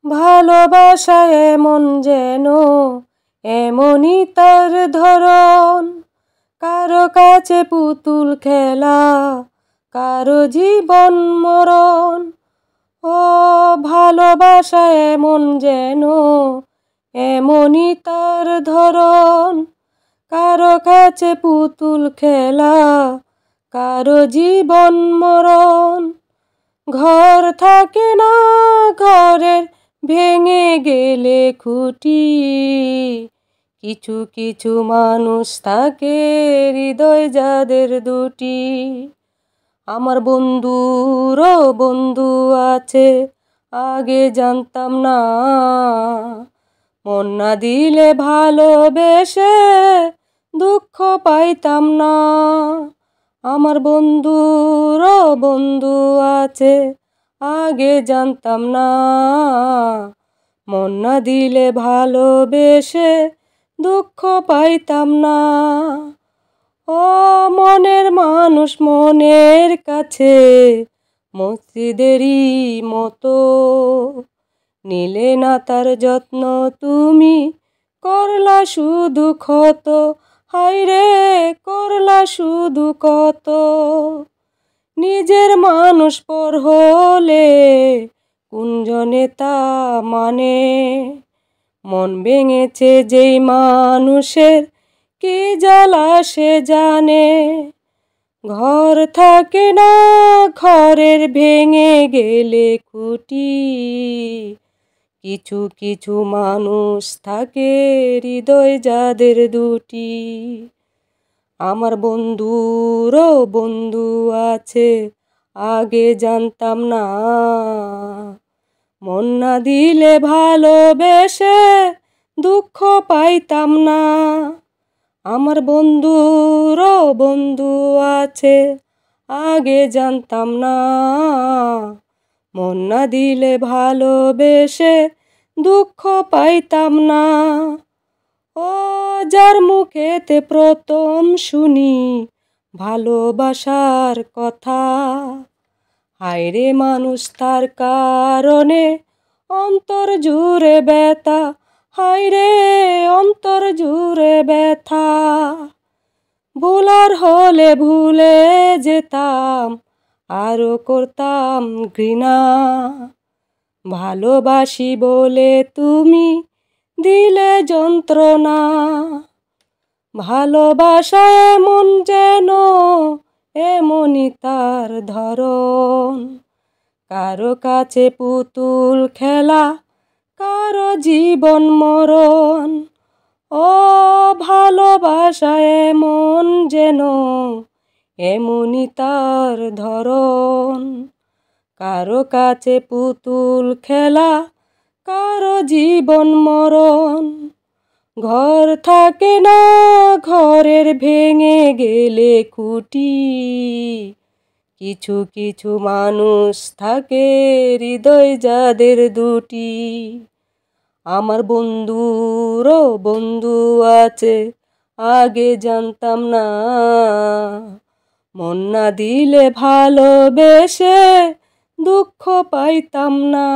ভালোবাসা এমন যেন এমনই তার ধরন, কারো কাছে পুতুল খেলা, কারো জীবন মরণ। ও ভালোবাসা এমন যেন এমনই তার ধরন, কারো কাছে পুতুল খেলা, কারো জীবন মরণ। ঘর থাকে না, ঘরের ভেঙে গেলে খুঁটি, কিছু কিছু মানুষ থাকে হৃদয় যাদের দুটি। আমার বন্ধুরও বন্ধু আছে, আগে জানতাম না, মন না দিলে ভালোবেসে দুঃখ পাইতাম না। আমার বন্ধুরও বন্ধু আছে, আগে জানতাম না, মন না দিলে ভালোবেসে দুঃখ পাইতাম না। ও মনের মানুষ মনের কাছে মসজিদেরই মতো, নিলে না তার যত্ন তুমি, করলা শুধু ক্ষত। হায়রে করলা শুধু কত, নিজের মানুষ পর হলে কুঞ্জনে তা মানে। মন ভেঙেছে যেই মানুষের কি জ্বালা সে জানে। ঘর থাকে না, ঘরের ভেঙে গেলে খুঁটি, কিছু কিছু মানুষ থাকে হৃদয় যাদের দুটি। আমার বন্ধুরও বন্ধু আছে, আগে জানতাম না, মন না দিলে ভালোবেসে দুঃখ পাইতাম না। আমার বন্ধুরও বন্ধু আছে, আগে জানতাম না, মন না দিলে ভালোবেসে দুঃখ পাইতাম না। ও যার মুখেতে প্রথম শুনি ভালোবাসার কথা, হায়রে মানুষ তার কারণে অন্তর জুড়ে ব্যথা। হায়রে অন্তর জুড়ে ব্যথা, ভুলার হলে ভুলে যেতাম, আরো করতাম ঘৃণা। ভালোবাসি বলে তুমি দিলে যন্ত্রণা। ভালোবাসা এমন যেন এমনই তার ধরন, কারো কাছে পুতুল খেলা, কারো জীবন মরণ। ও ভালোবাসা এমন যেন এমনই তার ধরন, কারো কাছে পুতুল খেলা, কারো জীবন মরণ। ঘর থাকে না, ঘরের ভেঙে গেলে খুঁটি, কিছু কিছু মানুষ থাকে হৃদয় যাদের দুটি। আমার বন্ধুরও বন্ধু আছে, আগে জানতাম না, মন না দিলে ভালোবেসে দুঃখ পাইতাম না।